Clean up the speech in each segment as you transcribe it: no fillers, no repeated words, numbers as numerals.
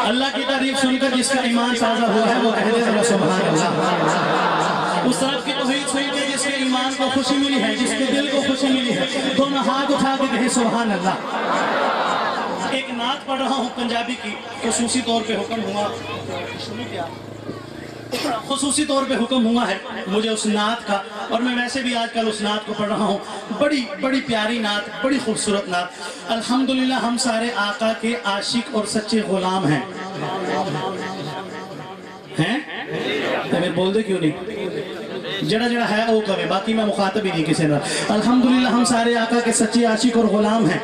اللہ کی تعریف سن کر جس کا ایمان تازہ ہوا ہے وہ کہہ دے ذرا سبحان اللہ۔ اس رب کی توحید سن کے جس کے ایمان کو خوشی ملی ہے، جس کے دل کو خوشی ملی ہے، دونوں ہاتھ اٹھا کے کہے سبحان اللہ۔ ایک نعت پڑھ رہا ہوں پنجابی کی، خصوصی طور پہ حکم ہوا، خصوصی طور پہ حکم ہوا ہے مجھے اس نعت کا، اور میں ویسے بھی آج کل اس نعت کو پڑھ رہا ہوں۔ بڑی پیاری نعت، بڑی خوبصورت نعت۔ الحمدللہ ہم سارے آقا کے عاشق اور سچے غلام ہیں۔ ہیں؟ میں بول دے کیوں نہیں؟ جڑا جڑا ہے وہ کرے، باقی میں مخاطب ہی نہیں کسی نے۔ الحمدللہ ہم سارے آقا کے سچے عاشق اور غلام ہیں،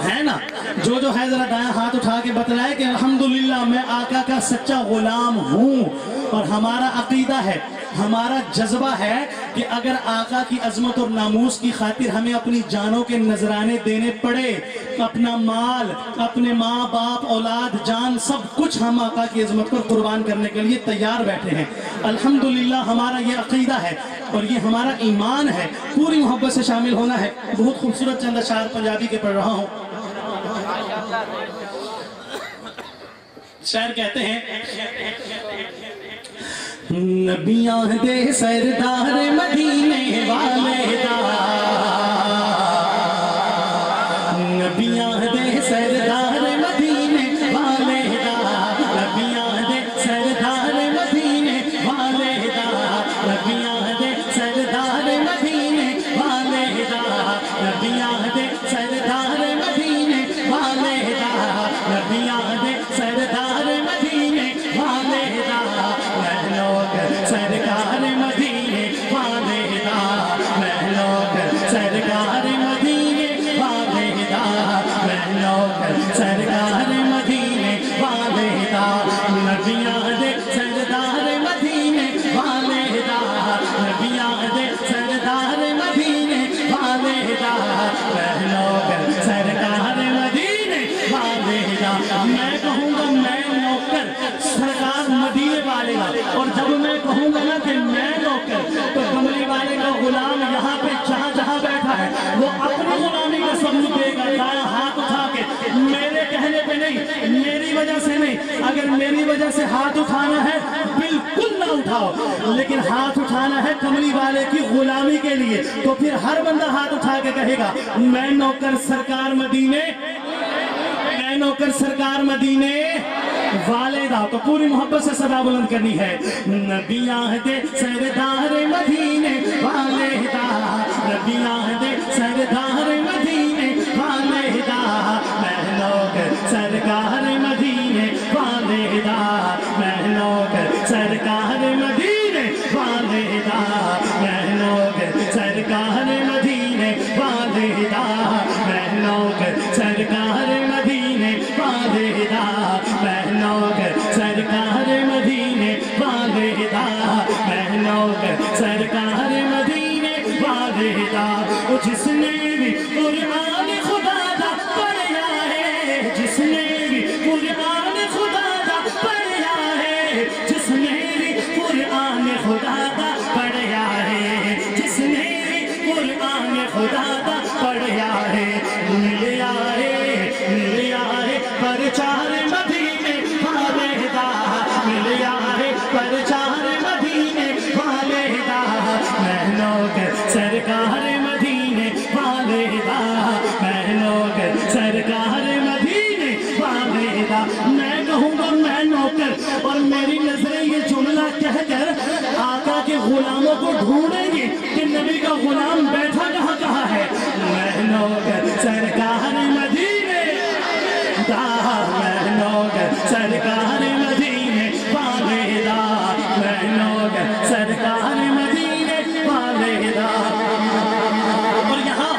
ہے نا؟ جو ہے ذرا دائیں ہاتھ اٹھا کے بتلائے کہ الحمدللہ میں آقا کا سچا غلام ہوں۔ اور ہمارا عقیدہ ہے، ہمارا جذبہ ہے کہ اگر آقا کی عظمت اور ناموس کی خاطر ہمیں اپنی جانوں کے نذرانے دینے پڑے، اپنا مال، اپنے ماں باپ، اولاد، جان، سب کچھ ہم آقا کی عظمت پر قربان کرنے کے لیے تیار بیٹھے ہیں۔ الحمدللہ ہمارا یہ عقیدہ ہے اور یہ ہمارا ایمان ہے، پوری محبت سے شامل ہونا ہے۔ بہت خوبصورت چند اشعار پنجابی کے پڑھ رہا ہوں۔ شاعر کہتے ہیں، نبیاں دے سردار مدینے والے دا، نبیاں دے سردار مدینے والے دا، نبیاں دے سردار مدینے والے دا، نبیاں دے سردار مدینے والے دا، نبیاں دے سردار مدینے والے دا، نبیاں دے سردار مدینے والے دا، میں لوگ سرکار مدینے والے دا، میں لوگ سرکار مدینے والے دا، میں لوگ سرکار مدینے والے دا، نبیاں دے سردار مدینے والے دا، نبیاں دے سردار مدینے والے دا، میں لوگ سرکار مدینے والے دا۔ میں کہوں گا میں نوکر سرکار مدینے والے دا، اور جب میں کہوں گا نا کہ میں نوکر، تو کملی والے کا غلام یہاں پہ جہاں بیٹھا ہے وہ اپنی غلامی کا ثبوت دے گا، دائیں ہاتھ اٹھا کے، میرے کہنے پہ نہیں، میری وجہ سے نہیں۔ اگر میری وجہ سے ہاتھ اٹھانا ہے بالکل نہ اٹھاؤ، لیکن ہاتھ اٹھانا ہے کملی والے کی غلامی کے لیے، تو پھر ہر بندہ ہاتھ اٹھا کے کہے گا میں نوکر سرکار مدینے، میں نوکر سرکار مدینے والے دا۔ تو پوری محبت سے صدا بلند کرنی ہے، نبیاں دے سردار مدینے والے دا، نبیاں دے سردار مدینے والے دا، میں لوگ سرکار مدینے والے دا، میں لوگ سرکار مدینے والے دا، میں لوگ سرکار مدینے والے دا، میں لوگ سرکار مدینے والے دا، میں لوگ سرکار مدینے والے دا، میں لوگ سرکار مدینے والے دا۔ جس نے بھی قرآن خدا دا پڑھیا ہے، جس نے بھی قرآن خدا دا پڑھیا ہے، جس نے بھی قرآن خدا دا پڑھیا ہے، جس نے بھی قرآن خدا دا پڑھیا ہے، مل آئے پرچار مدینے والے دا، مل آئے پرچار مدینے والے دا، میں لوگ سرکار مدینے والے دا، میں لوگ سرکار مدینے والے دا۔ میں کہوں گا میں نوکر، اور میری نظریں یہ جملہ کہہ کر آقا کے غلاموں کو ڈھونڈیں گی کہ نبی کا غلام بیٹھا کہاں ہے۔ میں لوگ سرکار مدینے دا، میں لوگ سرکار مدینے والے دا، میں لوگ سرکار مدینے والے دا۔ اور یہاں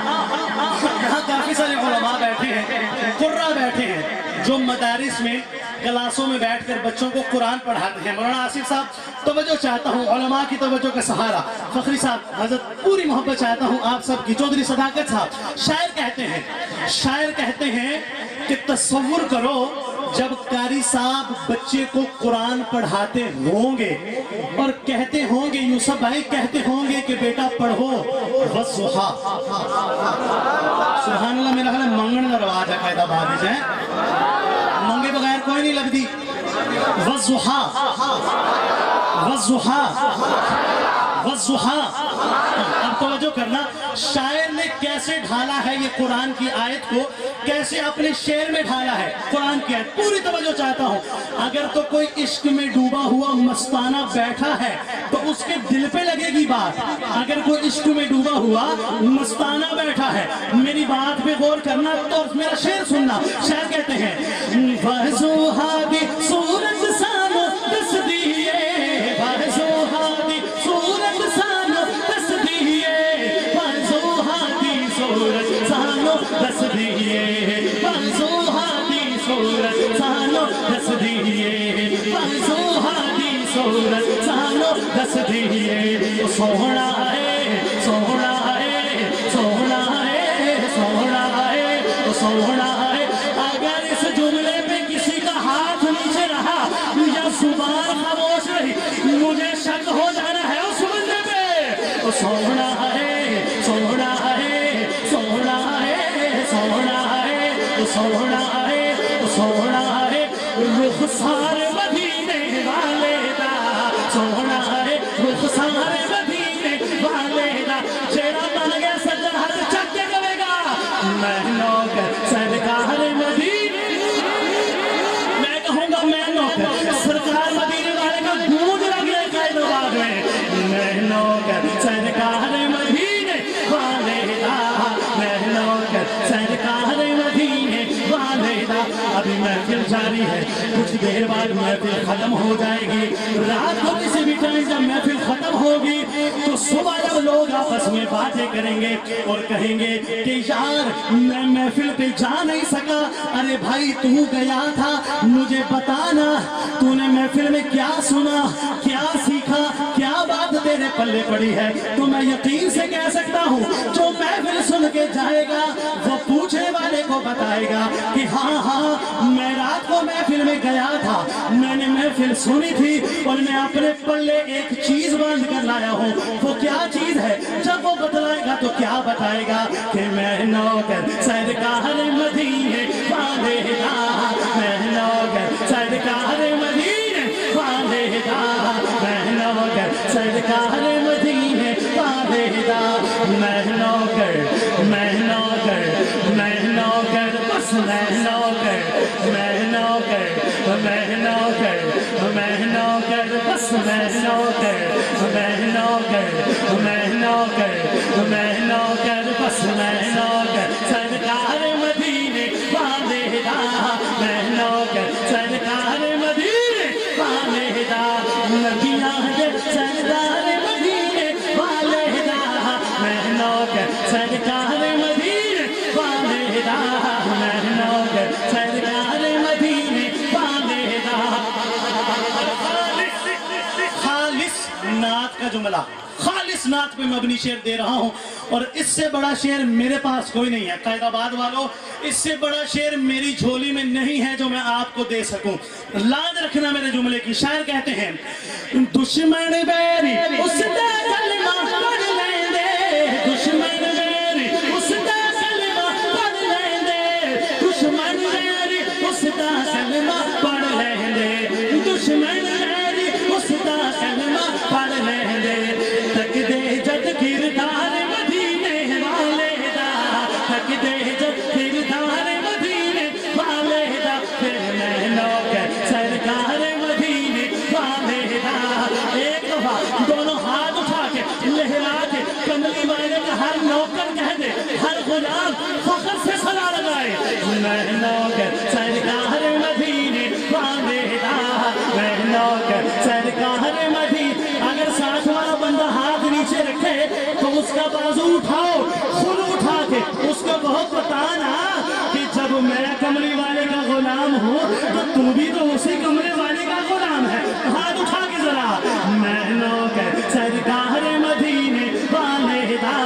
کافی سارے علماء بیٹھے ہیں، قرہ بیٹھے ہیں، جو مدارس میں کلاسوں میں بیٹھ کر بچوں کو قرآن پڑھاتے ہیں۔ مولانا آصف صاحب توجہ چاہتا ہوں، علماء کی توجہ کا سہارا، فخری صاحب حضرت پوری محبت چاہتا ہوں آپ سب کی، چودھری صداقت صاحب۔ شاعر کہتے ہیں کہ تصور کرو جب قاری صاحب بچے کو قرآن پڑھاتے ہوں گے اور کہتے ہوں گے، یوسف بھائی کہتے ہوں گے کہ بیٹا پڑھو والضحیٰ۔ سبحان اللہ، میرا خیال ہے منگن کا رواج ہے، قاعدہ بات ہے، منگے بغیر کوئی نہیں والضحى والضحى والضحى. اب توجہ کرنا، شاعر نے کیسے ڈھالا ہے یہ قرآن کی آیت کو، کیسے اپنے شعر میں ڈھالا ہے قرآن کی آیت. پوری توجہ چاہتا ہوں. اگر تو کوئی عشق میں ڈوبا ہوا مستانہ بیٹھا ہے تو اس کے دل پہ لگے گی بات. اگر کوئی عشق میں ڈوبا ہوا مستانہ بیٹھا ہے، میری بات پہ غور کرنا تو میرا شعر سننا. شاعر کہتے ہیں وَضُحَىٰ دی صورت سانو دس دیئے، وَضُحَىٰ دی صورت سانو دس دیئے، وَضُحَىٰ دی صورت سانو دس دیئے، وَضُحَىٰ دی صورت سانو دس دیئے، وَضُحَىٰ دی صورت سانو دس دیئے. سوہنا ہے سوہنا ہے سوہنا ہے سوہنا ہے سوہنا ہے. اگر اس جملے پہ کسی کا ہاتھ نیچے رہا یا زبان خاموش رہی، مجھے شک ہو جانا ہے اس بندے پہ. سوہنا ہے سوہنا ہے سوہنا ہے سوہنا ہے سوہنا ہے سوہنا ہے. رخسار مدینے والے دا سوہنا ہے، رخسار مدینے والے دا. چہرہ بن گیا سجن ہاتھ چک کے گوے گا میں نوکر سرکار مدینے. میں کہوں گا میں نوکر سرکار مدینے والے کا گونج لگ گیا قائد باغ میں. میں نوکر سرکار مدینے والے دا، میں نوکر سرکار مدینے والے دا. ابھی محفل جاری ہے، کچھ دیر بعد محفل ختم ہو جائے گی. رات کو کسی بھی ٹائم جب محفل ختم ہوگی تو صبح جب لوگ آپس میں باتیں کریں گے اور کہیں گے کہ یار میں محفل پہ جا نہیں سکا. ارے بھائی تو گیا تھا، مجھے بتانا تو نے محفل میں کیا سنا، کیا سیکھا، کیا بات تیرے پلے پڑی ہے. تو میں یقین سے کہہ سکتا ہوں جو محفل سن کے جائے گا وہ پوچھنے والے کو بتائے گا کہ ہاں ہاں میں رات کو محفل میں گیا تھا، میں نے محفل سنی تھی اور میں اپنے پلے ایک چیز باندھ کر لایا ہوں. وہ کیا چیز ہے؟ جب وہ بتلائے گا تو کیا بتائے گا کہ میں نوکر سرکار مدینے والے دا، میں نوکر سرکار مدینے والے دا، میں نوکر سرکار مدینے والے دا. میں نوکر میں نوکر میں نوکر بس میں نوکر میں نوکر میں نوکر میں نوکر بس میں نوکر میں نوکر میں نوکر میں نوکر بس میں نوکر سرکار مدینے والے دا، میں نوکر سرکار مدینے والے دا. نبیاں دے سردار مدینے والے دا، میں نوکر سرکار مدینے والے دا، میں نوکر سرکار مدینے والے دا. خالص نعت کا جملہ، خالص نعت پہ مبنی شعر دے رہا ہوں اور اس سے بڑا شعر میرے پاس کوئی نہیں ہے. قائد آباد والوں، اس سے بڑا شعر میری جھولی میں نہیں ہے جو میں آپ کو دے سکوں. لاج رکھنا میرے جملے کی. شاعر کہتے ہیں دشمن بیری اس دا کلمہ پڑھ لیں دے، دشمن بیری اس دا کلمہ پڑھ لیں دے، دشمن بیری اس دا کلمہ پڑھ لیں دے، دشمن بیری اس دا کلمہ پڑھ لیں دے. تک دے جد کردار مدینے والے دا، تک دے جد کردار مدینے والے دا. پھر میں نوکر سرکار مدینے والے دا. ایک دفعہ دونوں ہاتھ اٹھا کے لہرا کے کملی والے کا ہر نوکر کہہ دے، ہر غلام فخر سے سلا لگائے میں نوکر سرکار مدینے والے دا، میں نوکر سرکار مدینے. اگر ساتھ والا بندہ ہاتھ نیچے رکھے تو اس کا بازو اٹھاؤ، خود اٹھا کے اس کو بہت بتانا کہ جب میں کملی والے کا غلام ہوں تو تم بھی تو اسی کملی والے کا غلام ہے. ہاتھ اٹھا کے ذرا میں نوکر سرکار مدینے والے دا،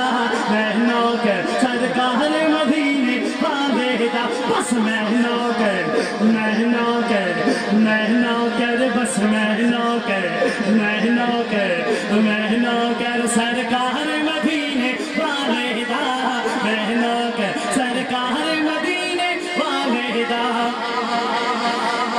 میں نوکر سرکار مدینے والے دا. بس میں نوکر میں نوکر میں نوکر بس میں نوکر میں نوکر میں نوکر سرکار مدینے والے دا، میں نوکر سرکار مدینے والے دا.